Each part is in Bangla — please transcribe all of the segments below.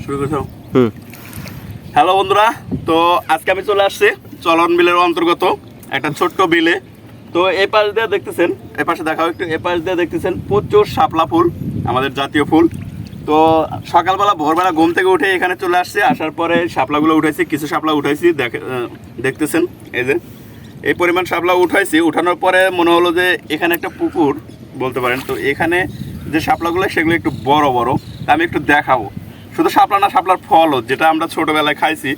শুরু করছো। হ্যালো বন্ধুরা, তো আজকে আমি চলে আসছি চলন বিলের অন্তর্গত একটা ছোট্ট বিলে। তো এই পাশ দিয়ে দেখতেছেন, এই পাশে দেখাও একটু, এই পাশ দিয়ে দেখতেছেন প্রচুর শাপলা ফুল, আমাদের জাতীয় ফুল। তো সকালবেলা ভোরবেলা ঘুম থেকে উঠে এখানে চলে আসছি, আসার পরে শাপলাগুলো উঠাইছি, কিছু শাপলা উঠাইছি, দেখতেছেন এই যে এই পরিমাণ শাপলা উঠাইছি। উঠানোর পরে মনে হলো যে এখানে একটা পুকুর বলতে পারেন, তো এখানে যে শাপলাগুলো সেগুলো একটু বড় বড়, তা আমি একটু দেখাবো। শুধু শাপলা না, শাপলার ফলও, যেটা আমরা ছোটোবেলায় খাইছি।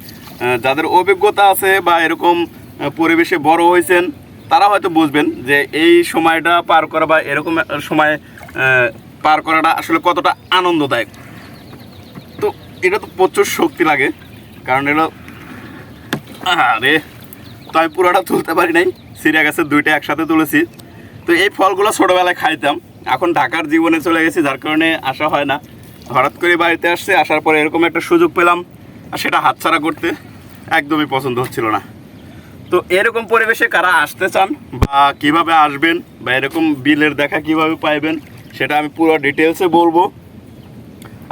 যাদের অভিজ্ঞতা আছে বা এরকম পরিবেশে বড় হয়েছেন তারা হয়তো বুঝবেন যে এই সময়টা পার করা বা এরকম সময় পার করাটা আসলে কতটা আনন্দদায়ক। তো এটা তো প্রচুর শক্তি লাগে, কারণ এটা আরে তো আমি পুরোটা তুলতে পারি নাই, সিরিয়া গাছের দুইটা একসাথে তুলেছি। তো এই ফলগুলো ছোটোবেলায় খাইতাম, এখন ঢাকার জীবনে চলে গেছি, যার কারণে আসা হয় না। হঠাৎ করে বাড়িতে আসছে, আসার পরে এরকম একটা সুযোগ পেলাম, আর সেটা হাতছাড়া করতে একদমই পছন্দ হচ্ছিল না। তো এরকম পরিবেশে কারা আসতে চান বা কিভাবে আসবেন বা এরকম বিলের দেখা কিভাবে পাইবেন সেটা আমি পুরো ডিটেলসে বলবো।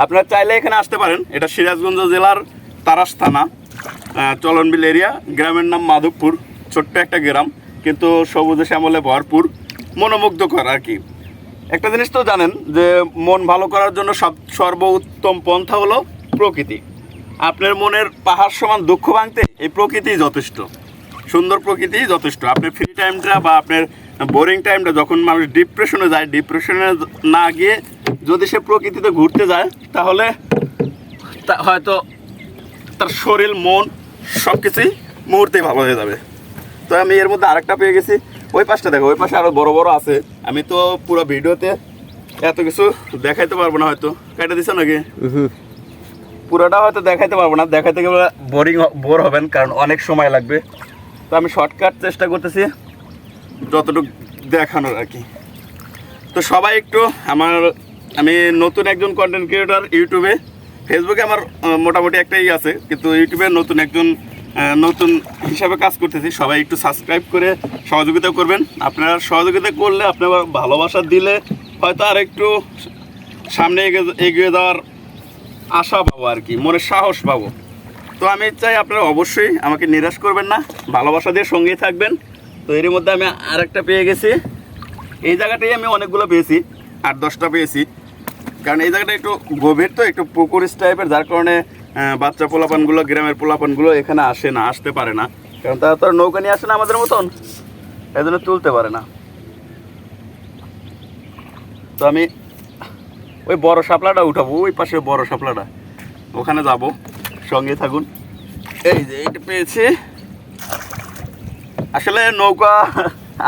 আপনারা চাইলে এখানে আসতে পারেন। এটা সিরাজগঞ্জ জেলার তারাস থানা, চলনবিল এরিয়া। গ্রামের নাম মাধবপুর, ছোট্ট একটা গ্রাম, কিন্তু সবুজে শ্যামলে ভরপুর, মনোমুগ্ধকর আর কি। একটা জিনিস তো জানেন যে মন ভালো করার জন্য সর্বোত্তম পন্থা হলো প্রকৃতি। আপনার মনের পাহাড় সমান দুঃখ ভাঙতে এই প্রকৃতিই যথেষ্ট, সুন্দর প্রকৃতিই যথেষ্ট। আপনার ফ্রি টাইমটা বা আপনার বোরিং টাইমটা যখন মানুষ ডিপ্রেশনে যায়, ডিপ্রেশনে না গিয়ে যদি সে প্রকৃতিতে ঘুরতে যায়, তাহলে হয়তো তার শরীর মন সব কিছুই মুহূর্তেই ভালো হয়ে যাবে। তো আমি এর মধ্যে আরেকটা পেয়ে গেছি, ওই পাশটা দেখো, ওই পাশে আরও বড় বড় আছে। আমি তো পুরো ভিডিওতে এত কিছু দেখাইতে পারবো না, হয়তো কেটে দিচ্ছ নাকি, পুরোটা হয়তো দেখাইতে পারবো না, দেখাইতে গেলে বোর হবেন, কারণ অনেক সময় লাগবে। তো আমি শর্টকাট চেষ্টা করতেছি যতটুকু দেখানোর আর কি। তো সবাই একটু আমি নতুন একজন কন্টেন্ট ক্রিয়েটর ইউটিউবে, ফেসবুকে আমার মোটামুটি একটাই আছে, কিন্তু ইউটিউবে নতুন হিসাবে কাজ করতেছি। সবাই একটু সাবস্ক্রাইব করে সহযোগিতা করবেন। আপনারা সহযোগিতা করলে, আপনার ভালোবাসা দিলে হয়তো আর একটু সামনে এগিয়ে যাওয়ার আশা পাবো আর কি, মনে সাহস পাবো। তো আমি চাই আপনারা অবশ্যই আমাকে নিরাশ করবেন না, ভালোবাসা দিয়ে সঙ্গেই থাকবেন। তো এর মধ্যে আমি আরেকটা পেয়ে গেছি। এই জায়গাটাই আমি অনেকগুলো পেয়েছি, 8-10টা পেয়েছি, কারণ এই জায়গাটা একটু গভীর, তো একটু পুকুর টাইপের, যার কারণে বাচ্চা পোলাপানগুলো, গ্রামের পোলাপানগুলো এখানে আসতে পারে না, কারণ তারা তো নৌকা নিয়ে আসে না আমাদের মতন, এই জন্য তুলতে পারে না। তো আমি ওই বড় শাপলাটা উঠাবো, ওই পাশে বড় শাপলাটা, ওখানে যাব, সঙ্গে থাকুন। এই যে এইটা পেয়েছি। আসলে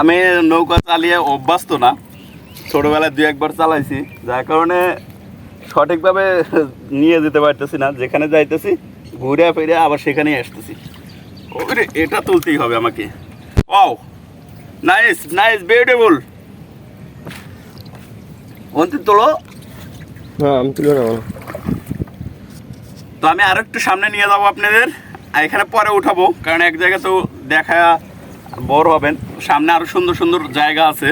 আমি নৌকা চালিয়ে অভ্যস্ত না, ছোটোবেলায় 2-1 বার চালাইছি, যার কারণে সঠিকভাবে নিয়ে যেতে পারতেছি না। যেখানে যাইতেছি ঘুরে ফিরে আবার সেখানেই আসতেছি। ওরে, এটা তুলতেই হবে আমাকে। Wow, nice nice, beautiful. অন্তিম তোলো। আমি তুলে নেব। তো আমি আরো একটু সামনে নিয়ে যাবো আপনাদের, এখানে পরে উঠাবো, কারণ এক জায়গায় তো দেখা বড় হবেন। সামনে আরো সুন্দর সুন্দর জায়গা আছে,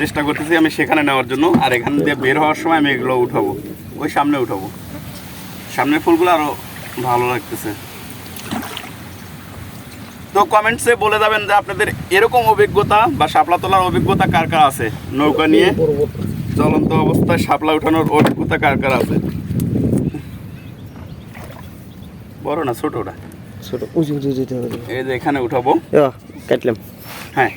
চেষ্টা করতেছি আমি সেখানে নেওয়ার জন্য। আর এখান দিয়ে বের হওয়ার সময় আমি এগুলো উঠাবো, ওই সামনে উঠাবো। সামনের ফুলগুলো আরো ভালো লাগতেছে। তো কমেন্টসে বলে যাবেন যে আপনাদের এরকম অভিজ্ঞতা বা শাপলা তোলার অভিজ্ঞতা কার কার আছে, নৌকা নিয়ে চলন্ত অবস্থায় শাপলা উঠানোর অভিজ্ঞতা কার কার আছে। বড় না ছোট, ওটা ছোট, উঁচু উঁচু যেতে হবে। এই যে এখানে উঠাবো, কাটলাম। হ্যাঁ।